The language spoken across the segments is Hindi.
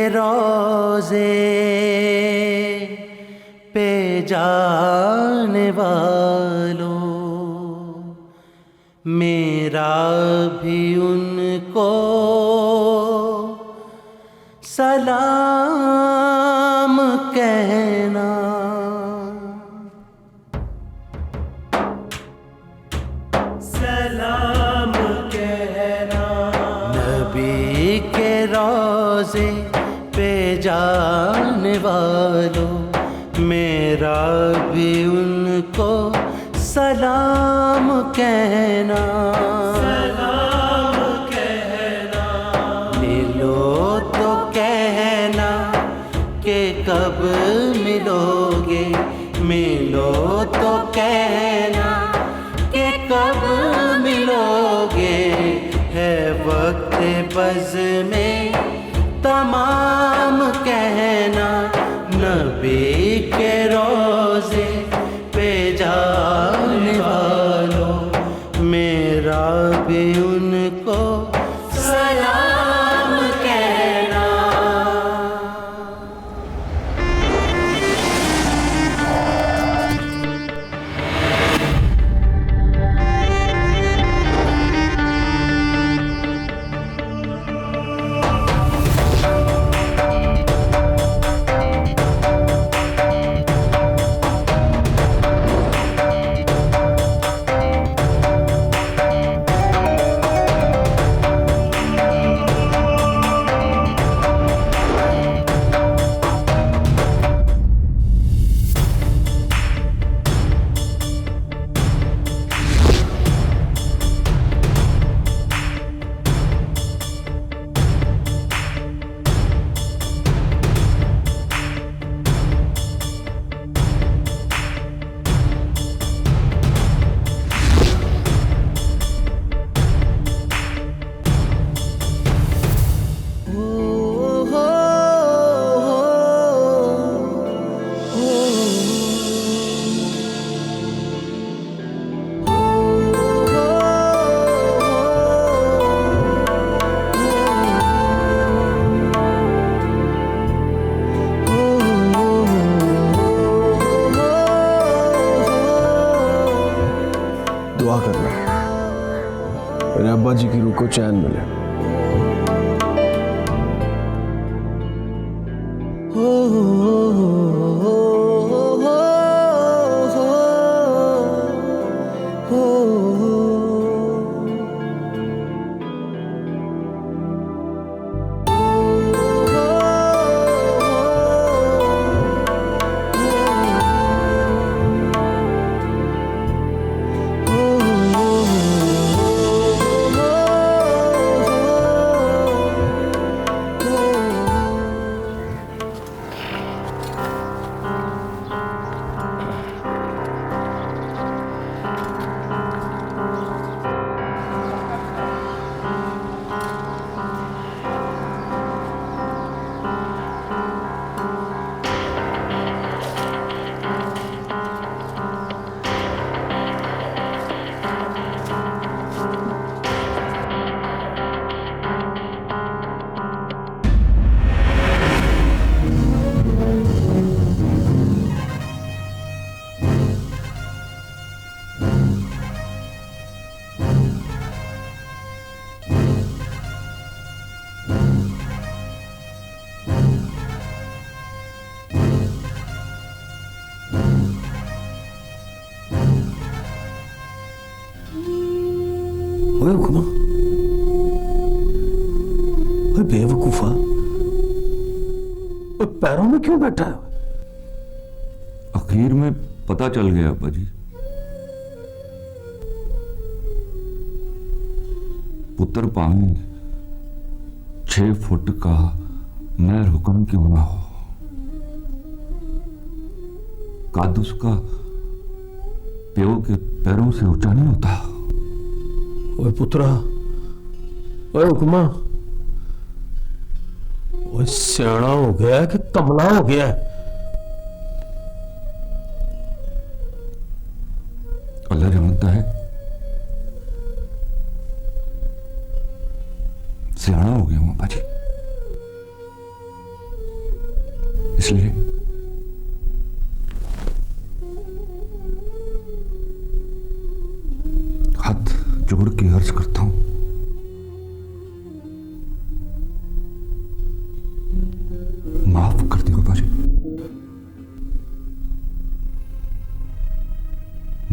रोज़े पे जाने वालों, मेरा भी उनको सलाम कहना। सलाम कहना। नबी के रोज़े पे जाने वालों, मेरा भी उनको सलाम कहना। सलाम कहना। मिलो तो कहना कि कब मिलोगे, मिलो तो कहना कि कब मिलोगे। है वक्त बज़ में तमाम कहना, नबी के रोज़े पे जाने वालों, मेरा भी उनको सलाम कहना। दुआ करना मेरे अब्बा जी की रूह को चैन मिले। ओए हुक्मा, ओए बेवकूफा, ओए पैरों में क्यों बैठा है? आखिर में पता चल गया अब्बा जी। पुत्र पानी 6 फुट का महर हुक्म क्यों ना हो, कद उसका प्यो के पैरों से ऊंचा नहीं होता। ओए पुत्रा, ओए हुक्मा, ओए सियाना हो गया कि कमला हो गया? अल्लाह जानता है, सियाना हो गया हूं अब्बा जी। जोड़ के अर्ज करता हूं, माफ कर दियो बाबा जी,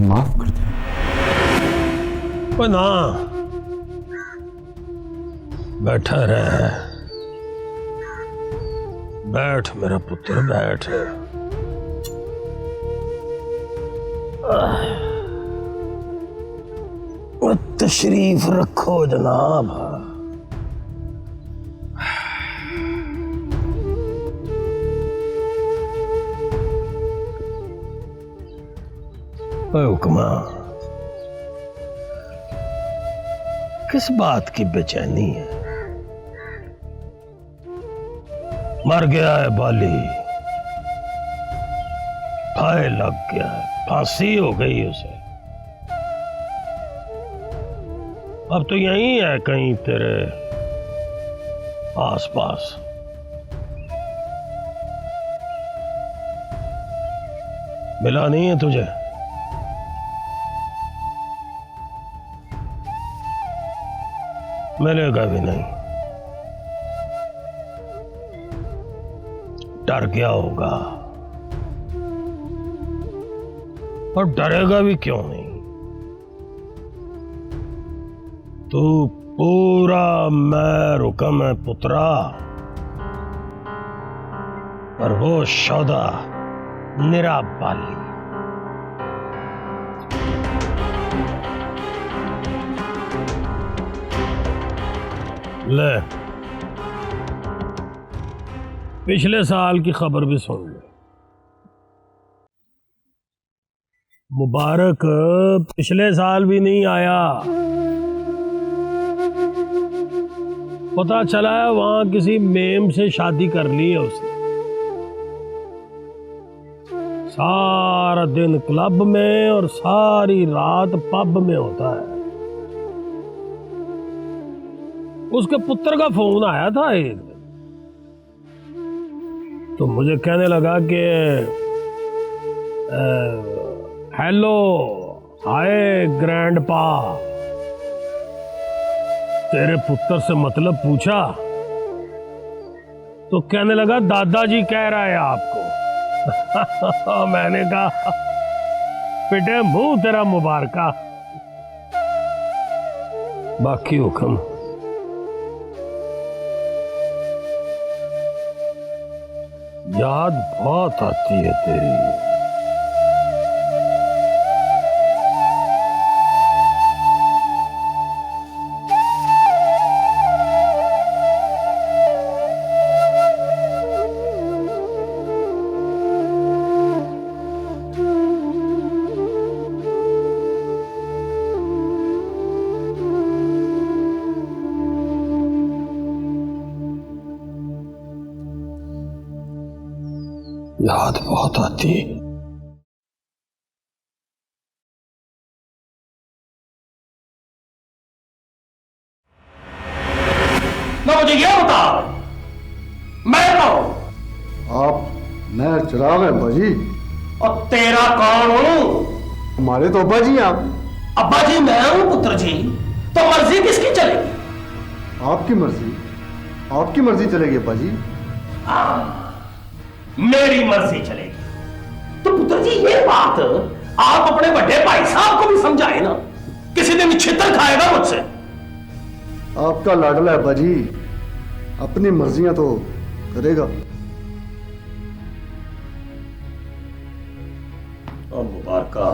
माफ कर दियो। ओ ना, बैठा रह, बैठ मेरा पुत्र बैठ। तशरीफ रखो जनाब। हुक्मा, किस बात की बेचैनी है? मर गया है बाली, फाय लग गया है, फांसी हो गई उसे। अब तो यहीं है कहीं तेरे आसपास। मिला नहीं है तुझे? मिलेगा भी नहीं। डर गया होगा, और डरेगा भी क्यों नहीं? तू पूरा मैं रुकम है पुत्रा, और वो शौदा निरा बाली। ले, पिछले साल की खबर भी सुन ले। मुबारक पिछले साल भी नहीं आया। पता चला है वहां किसी मेम से शादी कर ली है उसने। सारा दिन क्लब में और सारी रात पब में होता है। उसके पुत्र का फोन आया था एक दिन, तो मुझे कहने लगा कि हेलो, हाय ग्रैंडपा, तेरे पुत्र से मतलब पूछा तो कहने लगा दादाजी कह रहा है आपको। मैंने कहा पिटे मुंह तेरा मुबारका। बाकी हुक्म। याद बहुत आती है तेरी। याद बहुत आती है। ना मुझे ये बता, मैं कौन? आप मैं चिराग है अब्बा जी। और तेरा कौन हूं? हमारे तो अब्बा जी हैं आप। अब्बा जी मैं हूं पुत्र जी, तो मर्जी किसकी चलेगी? आपकी मर्जी, आपकी मर्जी चलेगी अब्बा जी। मेरी मर्जी चलेगी। तो पुत्र जी ये बात आप अपने बड़े भाई साहब को भी समझाए ना, किसी दिन छितर खाएगा मुझसे। आपका लाडला है अब्बा जी, अपनी मर्जियां तो करेगा। और मुबारका,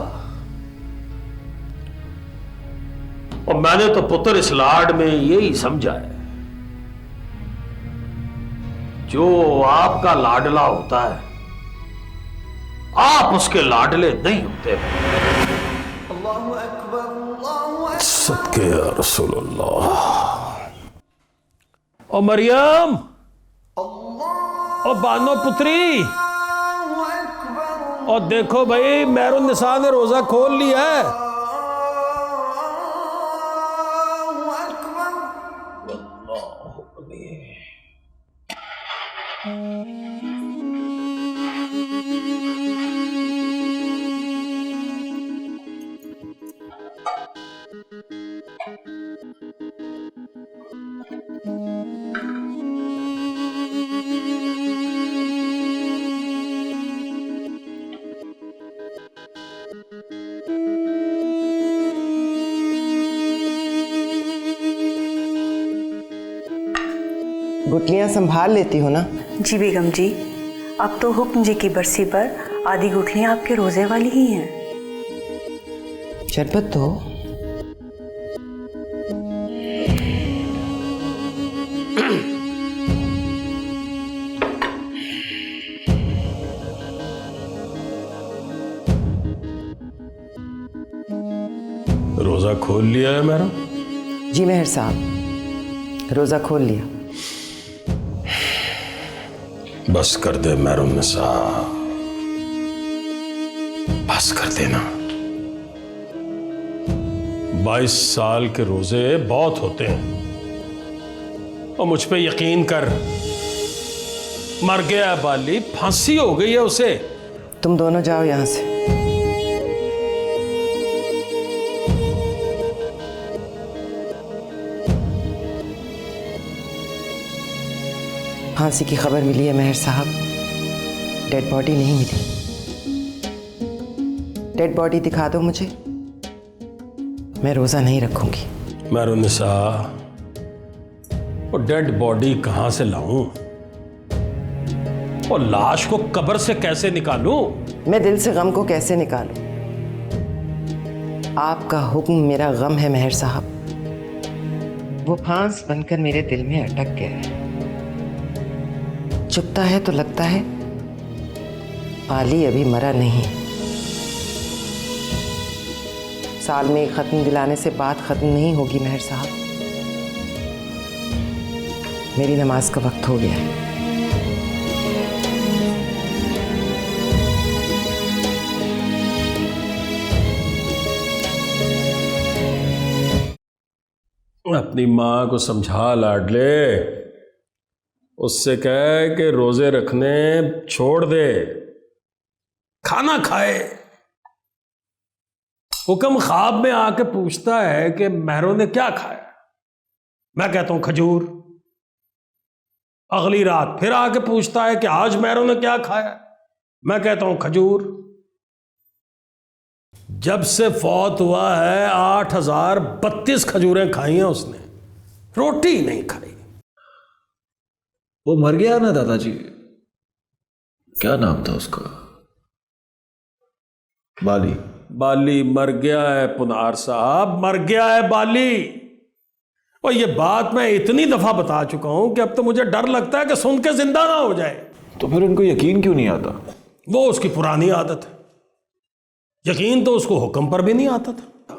और मैंने तो पुत्र इस लाड में यही समझा है, जो आपका लाडला होता है आप उसके लाडले नहीं होते। सदके या रसूलुल्लाह। ओ मरियम, ओ बानो पुत्री, और देखो भाई मेहरुन निसा ने रोजा खोल लिया है। गुठलियाँ संभाल लेती हो ना? जी बेगम जी, अब तो हुक्म जी की बरसी पर आधी गुठलियाँ आपके रोजे वाली ही हैं। शरबत तो रोजा खोल लिया है मेरा? जी मेहर साहब, रोजा खोल लिया। बस कर दे मेहरुन्निसा, बस कर देना। 22 साल के रोजे बहुत होते हैं और मुझ पे यकीन कर, मर गया बाली, फांसी हो गई है उसे। तुम दोनों जाओ यहां से। फांसी की खबर मिली है मेहर साहब, डेड बॉडी नहीं मिली। डेड बॉडी दिखा दो मुझे, मैं रोजा नहीं रखूंगी। मेहरुन्निसा, वो डेड बॉडी कहां से लाऊं और लाश को कब्र से कैसे निकालूं? मैं दिल से गम को कैसे निकालूं? आपका हुक्म मेरा गम है मेहर साहब। वो फांस बनकर मेरे दिल में अटक गया है। चुपता है तो लगता है पाली अभी मरा नहीं। साल में एक खत्म दिलाने से बात खत्म नहीं होगी मेहर साहब। मेरी नमाज का वक्त हो गया है। अपनी माँ को समझा लाडले, उससे कहे कि रोजे रखने छोड़ दे, खाना खाए। हुक्म ख्वाब में आके पूछता है कि महरों ने क्या खाया, मैं कहता हूं खजूर। अगली रात फिर आके पूछता है कि आज महरों ने क्या खाया, मैं कहता हूं खजूर। जब से फौत हुआ है 8032 खजूरें खाई हैं उसने, रोटी नहीं खाई। वो मर गया ना दादाजी, क्या नाम था उसका? बाली। बाली मर गया है पुनार साहब, मर गया है बाली। और ये बात मैं इतनी दफा बता चुका हूं कि अब तो मुझे डर लगता है कि सुन के जिंदा ना हो जाए। तो फिर उनको यकीन क्यों नहीं आता? वो उसकी पुरानी आदत है। यकीन तो उसको हुक्म पर भी नहीं आता था।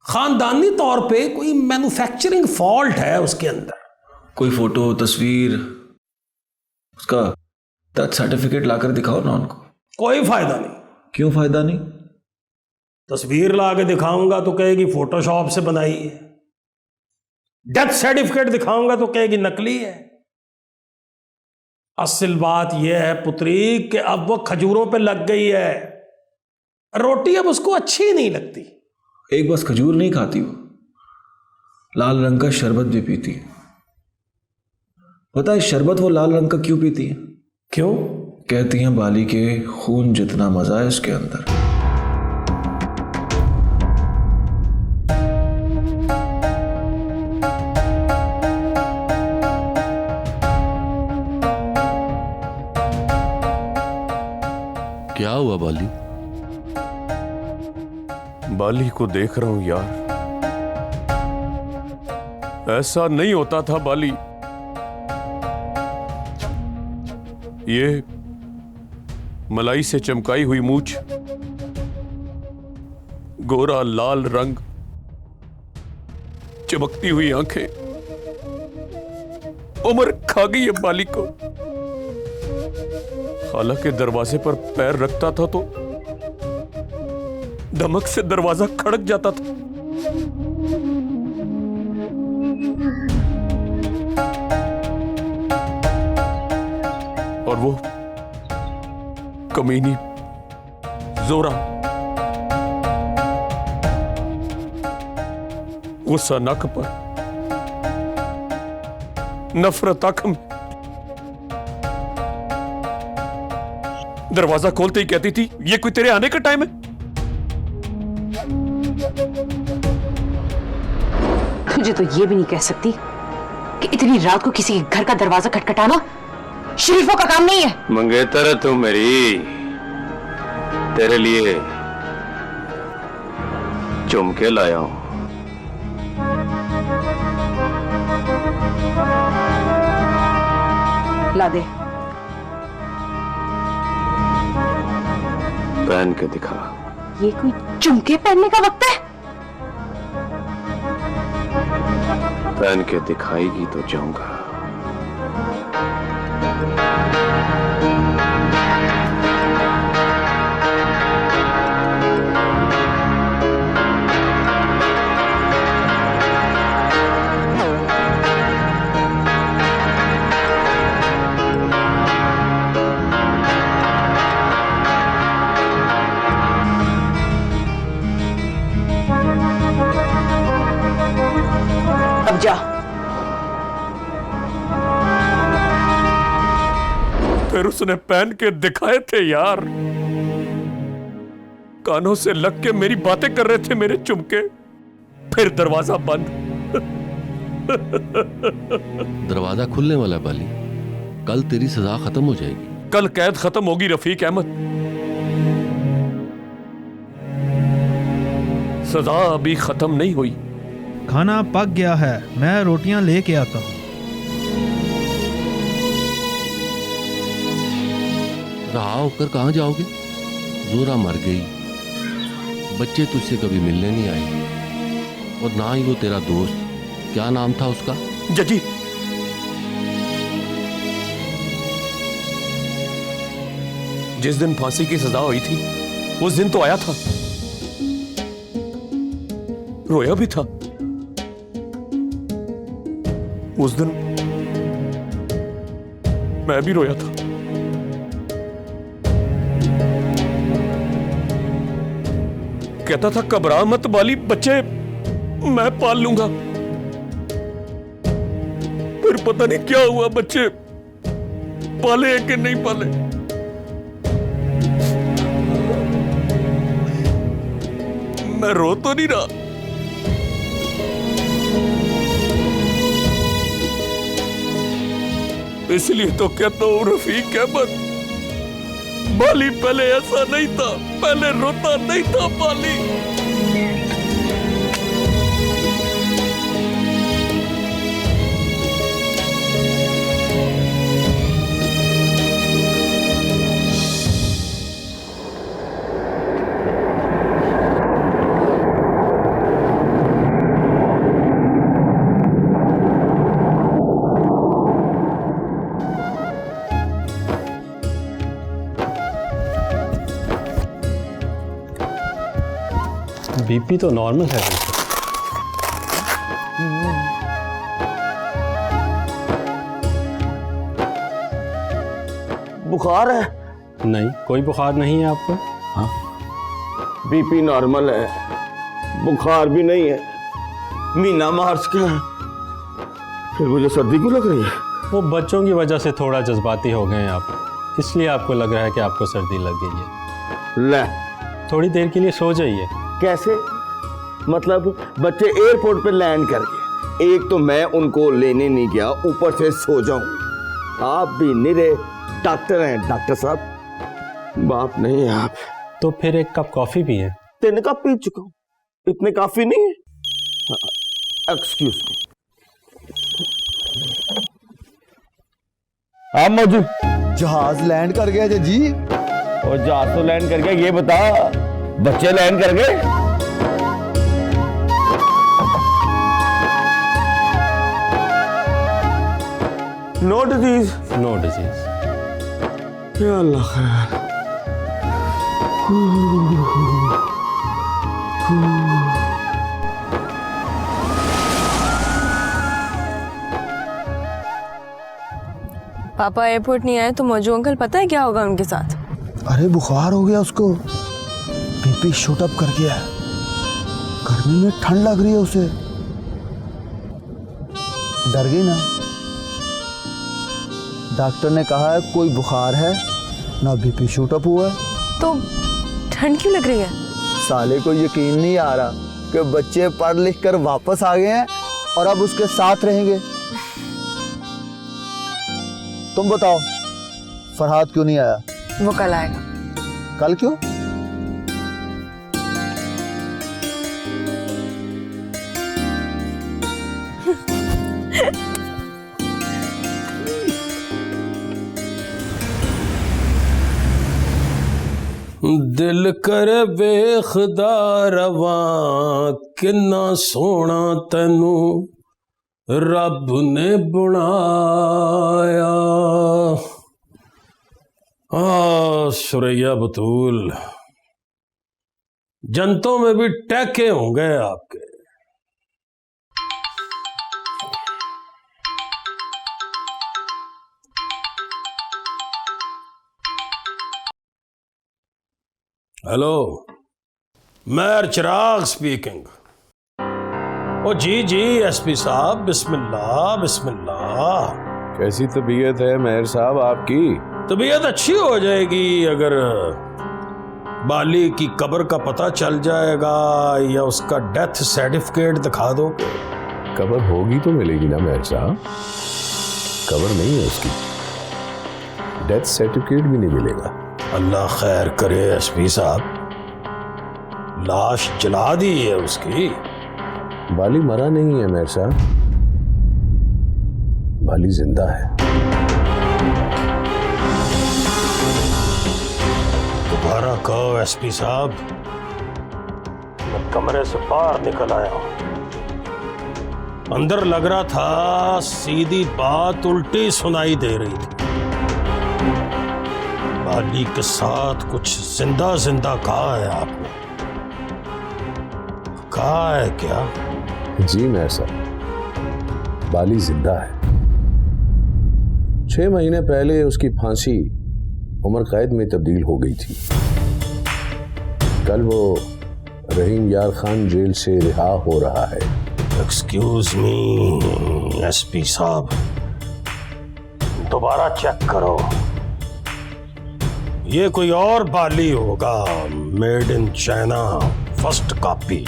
खानदानी तौर पे कोई मैन्युफैक्चरिंग फॉल्ट है उसके अंदर। कोई फोटो, तस्वीर, उसका डेथ सर्टिफिकेट लाकर दिखाओ ना उनको। कोई फायदा नहीं। क्यों फायदा नहीं? तस्वीर ला के दिखाऊंगा तो कहेगी फोटोशॉप से बनाई है, डेथ सर्टिफिकेट दिखाऊंगा तो कहेगी नकली है। असल बात यह है पुत्री कि अब वो खजूरों पे लग गई है, रोटी अब उसको अच्छी नहीं लगती। एक बस खजूर नहीं खाती, वो लाल रंग का शरबत भी पीती है। पता है शरबत वो लाल रंग का क्यों पीती है? क्यों? कहती हैं बाली के खून जितना मजा है इसके अंदर। क्या हुआ बाली? बाली को देख रहा हूं यार, ऐसा नहीं होता था बाली। ये मलाई से चमकाई हुई मूछ, गोरा लाल रंग, चमकती हुई आंखें, उम्र खा गई है बाली को। हालांकि दरवाजे पर पैर रखता था तो धमक से दरवाजा खड़क जाता था। और वो कमीनी जोरा गुस्सा नक पर, नफरत आंख में। दरवाजा खोलते ही कहती थी ये कोई तेरे आने का टाइम है? तुझे तो ये भी नहीं कह सकती कि इतनी रात को किसी के घर का दरवाजा खटखटाना शरीफों का काम नहीं है। मंगेतर है तू मेरी, तेरे लिए झुमके लाया हूं। ला दे। पहन के दिखा। ये कोई झुमके पहनने का वक्त है? पहन के दिखाएगी तो जाऊंगा। अब जा। फिर उसने पहन के दिखाए थे यार। कानों से लग के मेरी बातें कर रहे थे मेरे चुमके, फिर दरवाजा बंद। दरवाजा खुलने वाला है बाली, कल तेरी सजा खत्म हो जाएगी। कल कैद खत्म होगी रफीक अहमद, सजा अभी खत्म नहीं हुई। खाना पक गया है, मैं रोटियां लेके आता हूं। रहा होकर कहां जाओगे? जोरा मर गई, बच्चे तुझसे कभी मिलने नहीं आए, और ना ही वो तेरा दोस्त, क्या नाम था उसका? जजी। जिस दिन फांसी की सजा हुई थी उस दिन तो आया था, रोया भी था। उस दिन मैं भी रोया था। कहता था घबरा मत बाली, बच्चे मैं पाल लूंगा। फिर पता नहीं क्या हुआ, बच्चे पाले कि नहीं पाले। मैं रो तो नहीं रहा, इसलिए तो कहता हूं रफीक अहमद, बाली पहले ऐसा नहीं था, पहले रोता नहीं था बाली। बीपी तो नॉर्मल है। बुखार है? नहीं, कोई बुखार नहीं है आपको। हाँ, बीपी नॉर्मल है, बुखार भी नहीं है, महीना मार्च का है, फिर मुझे सर्दी क्यों लग रही है? वो बच्चों की वजह से थोड़ा जज्बाती हो गए हैं आप, इसलिए आपको लग रहा है कि आपको सर्दी लग गई है। ले, थोड़ी देर के लिए सो जाइए। कैसे? मतलब बच्चे एयरपोर्ट पे लैंड कर गए, एक तो मैं उनको लेने नहीं गया, ऊपर से सो जाऊं। आप भी निरे डॉक्टर हैं डॉक्टर साहब, बाप नहीं है आप। तो फिर एक कप कॉफी पिए। 3 कप पी चुका हूं, इतने काफी नहीं है। Excuse me. हाँ मौजूद। जहाज लैंड कर गया जी। और जहाज तो लैंड कर गया, ये बता बच्चे लैंड कर गए? No disease? No disease. या अल्लाह खैर। पापा एयरपोर्ट नहीं आए तो मौजू अंकल पता है क्या होगा उनके साथ? अरे बुखार हो गया उसको, बीपी शूट अप कर गया है, गर्मी में ठंड लग रही है उसे, डर गई ना? डॉक्टर ने कहा है कोई बुखार है ना बीपी शूट अप हुआ है। तो ठंड क्यों लग रही है? साले को यकीन नहीं आ रहा कि बच्चे पढ़ लिख कर वापस आ गए हैं और अब उसके साथ रहेंगे। तुम बताओ फरहाद क्यों नहीं आया? वो कल आएगा। कल क्यों? दिल कर वेखदा रवां किन्ना सोना तैनू रब ने बनाया। सुरैया बतूल, जनतों में भी टैके होंगे आपके। हेलो, मैं चिराग स्पीकिंग। ओ जी जी एसपी साहब, बिस्मिल्लाह बिस्मिल्लाह। कैसी तबीयत है मेहर साहब आपकी? तबीयत अच्छी हो जाएगी अगर बाली की कब्र का पता चल जाएगा या उसका डेथ सर्टिफिकेट दिखा दो। कब्र होगी तो मिलेगी ना मेहर साहब, कब्र नहीं है उसकी, डेथ सर्टिफिकेट भी नहीं मिलेगा। अल्लाह खैर करे एसपी साहब, लाश जला दी है उसकी। बाली मरा नहीं है मेहर साहब, बाली जिंदा है। दोबारा कहो एसपी साहब। मैं कमरे से बाहर निकल आया हूं, अंदर लग रहा था सीधी बात उल्टी सुनाई दे रही थी। बाली के साथ कुछ जिंदा जिंदा कहा है आपने? कहा है क्या? जी मेहर साहब, बाली जिंदा है। 6 महीने पहले उसकी फांसी उम्र कैद में तब्दील हो गई थी। कल वो रहीम यार खान जेल से रिहा हो रहा है। एक्सक्यूज मी एसपी साहब, दोबारा चेक करो, ये कोई और बाली होगा, made in China, first copy.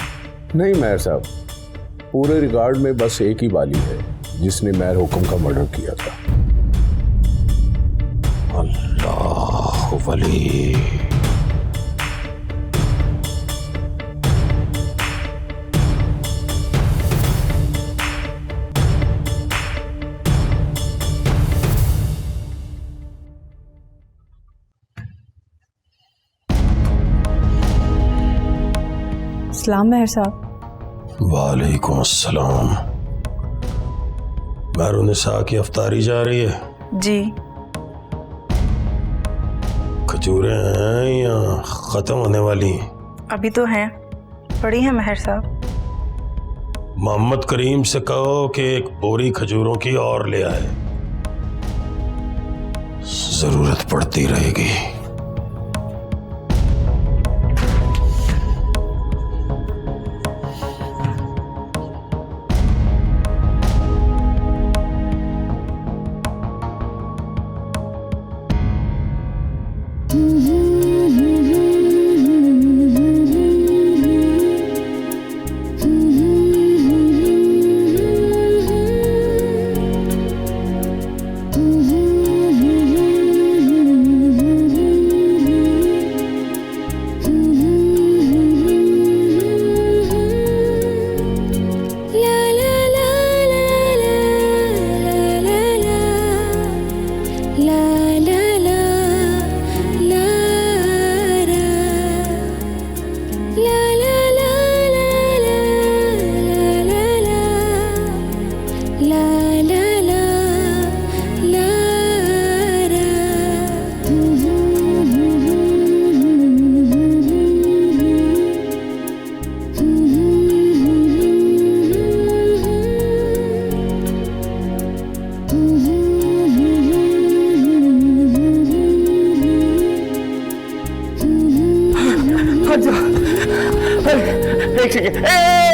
नहीं मेहर साहब, पूरे रिकॉर्ड में बस एक ही बाली है जिसने मेहर हुक्म का मर्डर किया था। अल्लाह वली। सलाम मेहर साहब। वालेकुम अस्सलाम। महरुनिसा की अफ्तारी जा रही है? जी। खजूरें हैं या खत्म होने वाली? अभी तो हैं, पड़ी हैं मेहर साहब। मोहम्मद करीम से कहो कि एक बोरी खजूरों की और ले आए, जरूरत पड़ती रहेगी।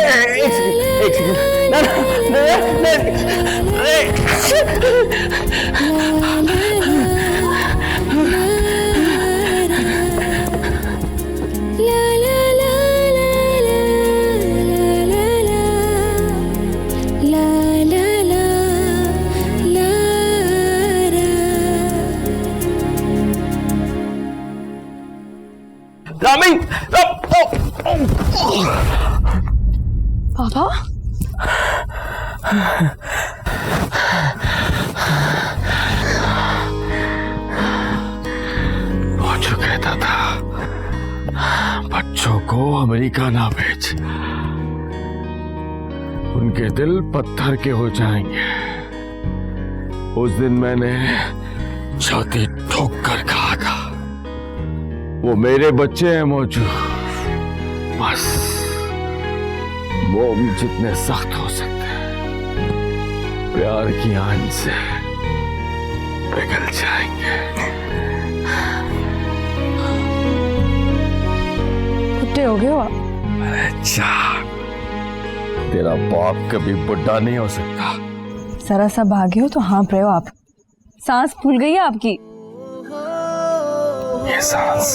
एक रामी, पापा वो जो कहता था बच्चों को अमेरिका ना भेज, उनके दिल पत्थर के हो जाएंगे। उस दिन मैंने छाती ठोक कर कहा था वो मेरे बच्चे हैं मौजू, बस मोम जितने सख्त हो सकते हैं प्यार की आंच से पिघल जाएंगे। बुढ़े हो गए हो आप? अरे जा, तेरा बाप कभी बुढ़ा नहीं हो सकता। जरा सा भागे हो तो हाँफ रहे हो आप, सांस फूल गई है आपकी। ये सांस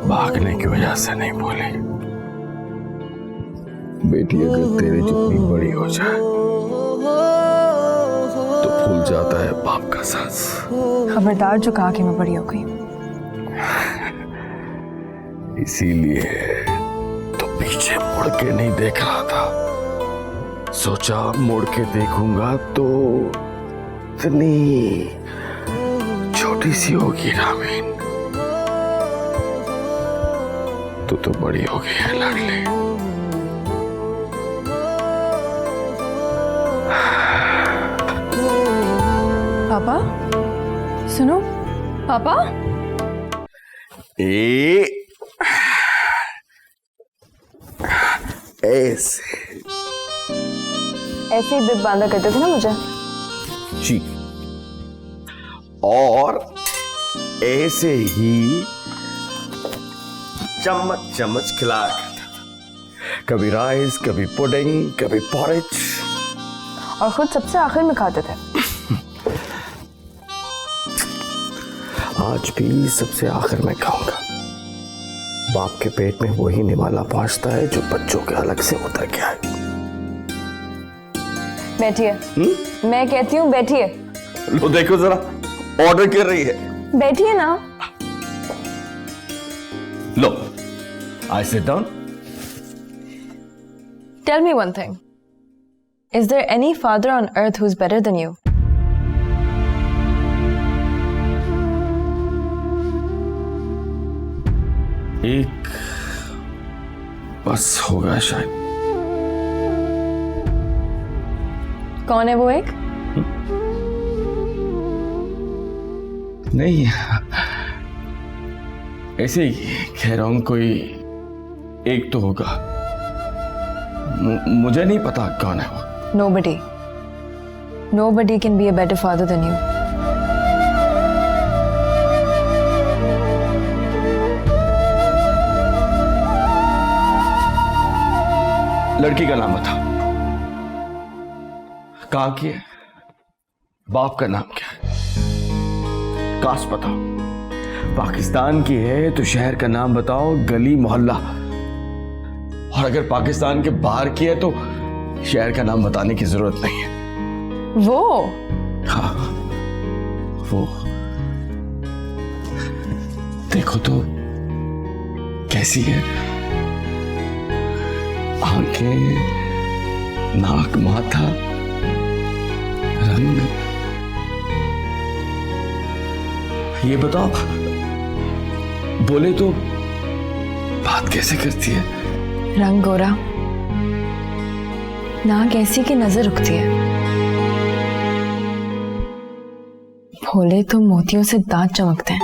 भागने की वजह से नहीं भूली। बेटी अगर तेरे जितनी बड़ी हो जाए तो भूल जाता है बाप का सांस। खबरदार जो कहा कि मैं बड़ी हो गई। इसीलिए तो पीछे मुड़ के नहीं देख रहा था, सोचा मुड़ के देखूंगा तो इतनी छोटी सी होगी रामीन। तू तो बड़ी हो गई है लाडली। पापा सुनो, पापा ऐसे ऐसे ही बिब बांधा करते थे ना मुझे जी, और ऐसे ही चम्मच चम्मच खिलाया करता था। कभी राइस, कभी पुडिंग, कभी पॉरेज, और खुद सबसे आखिर में खाते थे। आज भी सबसे आखिर में खाऊंगा। बाप के पेट में वही निवाला पहुंचता है जो बच्चों के अलग से उतर के आए। बैठिए। मैं कहती हूँ बैठिए। लो देखो जरा, ऑर्डर कर रही है। बैठिए ना। लो, I sit down. Tell me one thing. Is there any father on earth who's better than you? एक बस होगा शायद। कौन है वो एक? नहीं, ऐसे ही कह रहा हूं, कोई एक तो होगा। मुझे नहीं पता कौन है वो। Nobody. Nobody can be a better father than you. लड़की का नाम बता। कहाँ की है? बाप का नाम क्या है? कास्ट बताओ। पाकिस्तान की है तो शहर का नाम बताओ, गली मोहल्ला। और अगर पाकिस्तान के बाहर की है तो शहर का नाम बताने की जरूरत नहीं है। वो? हाँ, वो। देखो तो कैसी है, आंखें, नाक, माथा, रंग। ये बताओ, बोले तो बात कैसे करती है? रंग गोरा, नाक ऐसी की नजर रुकती है, भोले तो मोतियों से दांत चमकते हैं,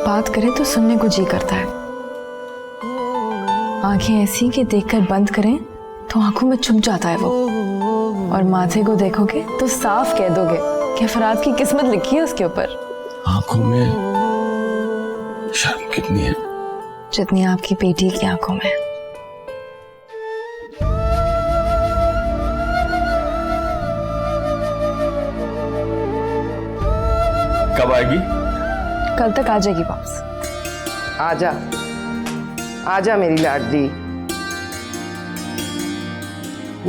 बात करे तो सुनने को जी करता है, आंखें ऐसी कि देखकर बंद करें तो आंखों में छुप जाता है वो, और माथे को देखोगे तो साफ कह दोगे कि फराज की किस्मत लिखी है उसके ऊपर। आंखों में शर्म कितनी है? जितनी आपकी बेटी की आंखों में। आएगी? कल तक आ जाएगी वापस। आजा आजा मेरी लाडली।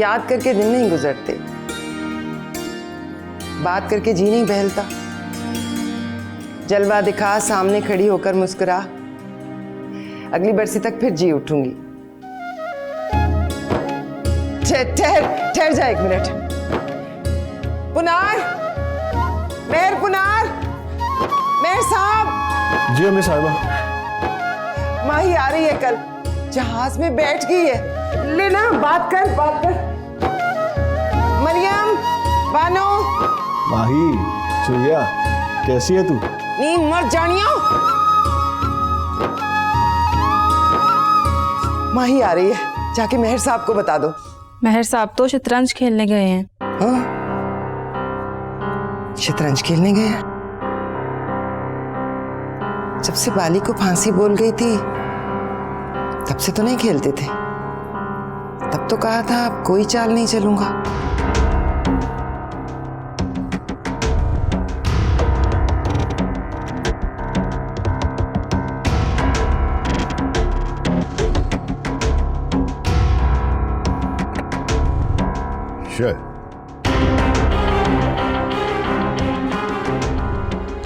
याद करके दिन नहीं गुजरते, बात करके जी नहीं बहलता। जलवा दिखा, सामने खड़ी होकर मुस्कुरा। अगली बरसी तक फिर जी उठूंगी। ठहर जा एक मिनट। पुनार, मेहर पुनार, मेहर साहब। जी अम्मी साहिबा। माही आ रही है कल, जहाज में बैठ गई है। लेना, बात कर। मरियम, बानो। माही, सुइया, कैसी है तू? नींद मर जानियो। माही आ रही है, जाके मेहर साहब को बता दो। मेहर साहब तो शतरंज खेलने गए हैं। हाँ? शतरंज खेलने गए हैं? जब से बाली को फांसी बोल गई थी तब से तो नहीं खेलते थे। तब तो कहा था अब कोई चाल नहीं चलूंगा।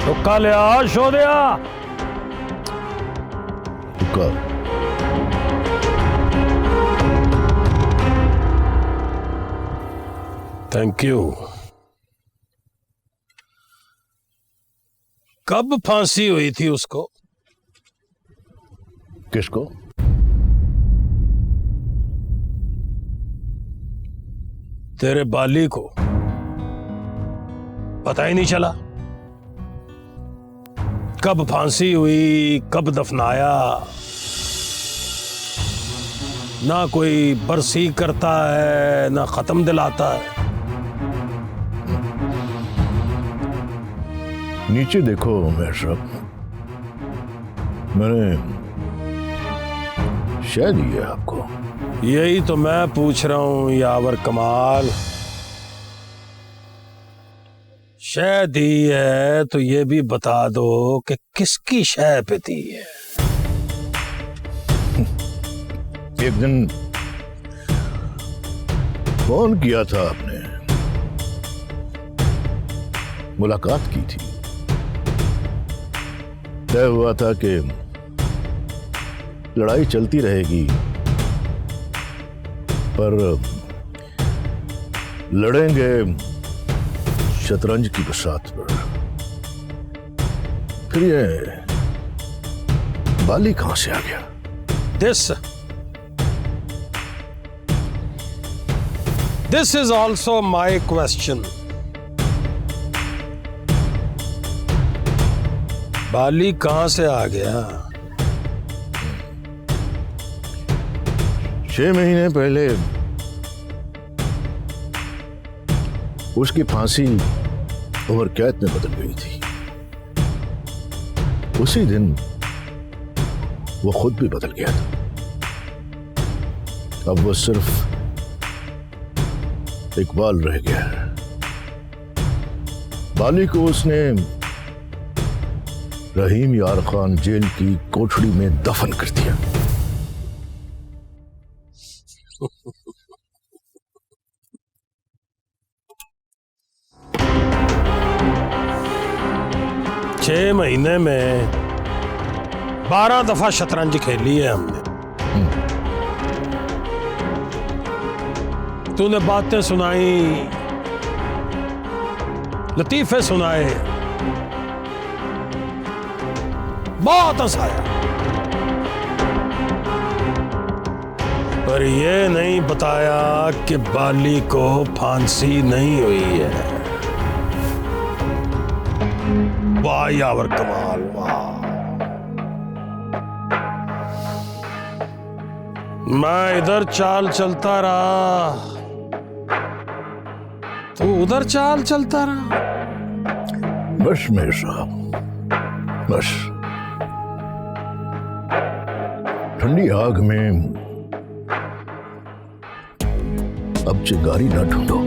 तुक्का लिया, शो दिया। तुक्का। Thank you. कब फांसी हुई थी उसको? किसको? तेरे बाली को पता ही नहीं चला कब फांसी हुई, कब दफनाया। ना कोई बरसी करता है, ना खत्म दिलाता है। नीचे देखो मेहर साहब, मैंने शह दी है आपको। यही तो मैं पूछ रहा हूं यावर कमाल। शह दी है तो ये भी बता दो कि किसकी शह पे दी है। एक दिन फोन किया था आपने, मुलाकात की थी, तय हुआ था कि लड़ाई चलती रहेगी पर लड़ेंगे शतरंज की बसात पर। फिर ये बाली कहां से आ गया? This is also my question. बाली कहां से आ गया? 6 महीने पहले उसकी फांसी उम्र कैद में बदल गई थी। उसी दिन वो खुद भी बदल गया था। अब वो सिर्फ इकबाल रह गया है। बाली को उसने रहीम यार खान जेल की कोठड़ी में दफन कर दिया। छह महीने में 12 दफा शतरंज खेली है हमने। तूने बातें सुनाई, लतीफे सुनाए, बहुत हंसाया, पर यह नहीं बताया कि बाली को फांसी नहीं हुई है। वाह यावर कमाल, वाह। मैं इधर चाल चलता रहा, तू उधर चाल चलता रहा। बस मेरे साहब, बस ठंडी आग में अब चिंगारी ना ढूंढो।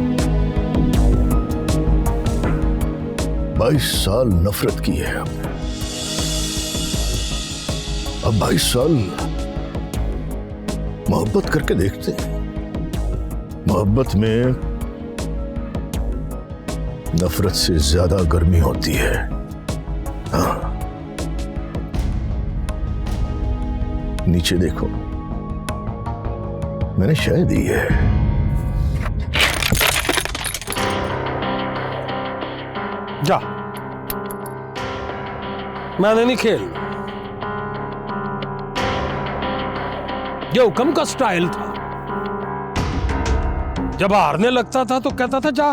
22 साल नफरत की है हमने, अब 22 साल मोहब्बत करके देखते हैं। मोहब्बत में नफरत से ज्यादा गर्मी होती है। हाँ, नीचे देखो, मैंने शय दी है। जा, मैंने नहीं खेलना। ये हुक्म का स्टाइल था। जब हारने लगता था तो कहता था जा,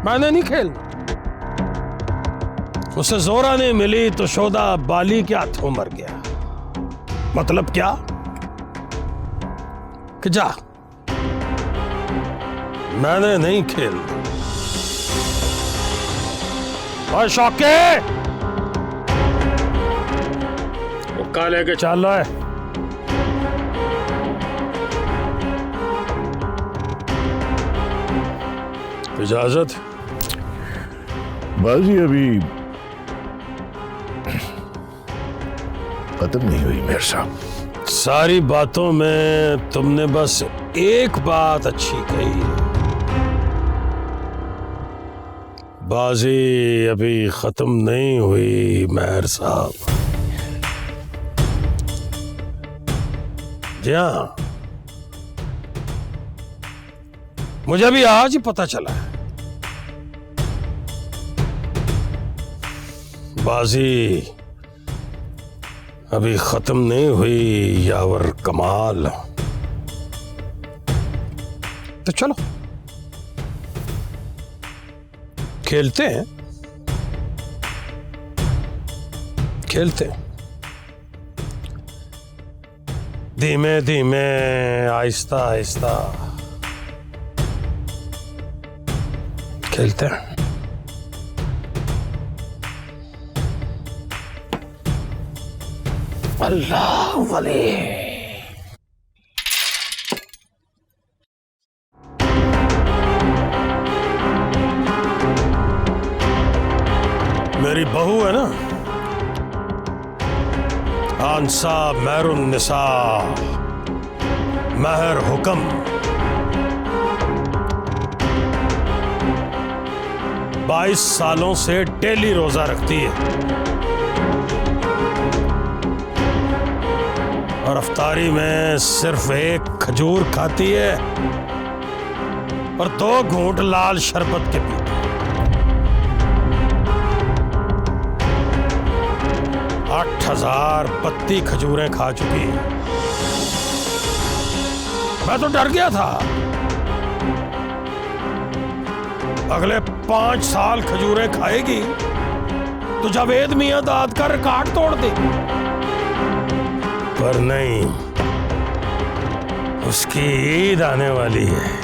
मैंने नहीं खेलना। उसे जोरा नहीं मिली तो शोदा बाली के हाथों मर गया। मतलब क्या कि जा, मैंने नहीं खेलना। और शौके हुक्का लेके चल रहा है। इजाजत। बाजी अभी खत्म नहीं हुई मेयर साहब। सारी बातों में तुमने बस एक बात अच्छी कही, बाजी अभी खत्म नहीं हुई मेयर साहब। जी हाँ, मुझे भी आज ही पता चला है, बाजी अभी खत्म नहीं हुई यावर कमाल। तो चलो खेलते हैं, खेलते हैं। धीमे धीमे, आहिस्ता आहिस्ता खेलते हैं। अल्लाह वली। मेरी बहू है ना, आंसा महरुन निसा महर हुक्म, 22 सालों से डेली रोजा रखती है और अफ्तारी में सिर्फ एक खजूर खाती है और 2 घूंट लाल शरबत के पीती है। 8000 पत्ती खजूरें खा चुकी है। मैं तो डर गया था अगले 5 साल खजूरें खाएगी तो जावेद मियां दाद का रिकॉर्ड तोड़ दे, पर नहीं, उसकी ईद आने वाली है।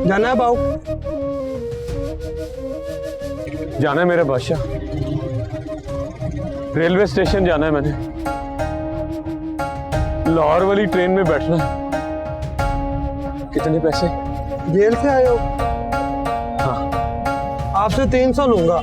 जाना है बाऊ? जाना है मेरे बादशाह, रेलवे स्टेशन जाना है। मैंने लाहौर वाली ट्रेन में बैठना है। कितने पैसे? जेल से आए हो? हाँ। आपसे 300 लूंगा।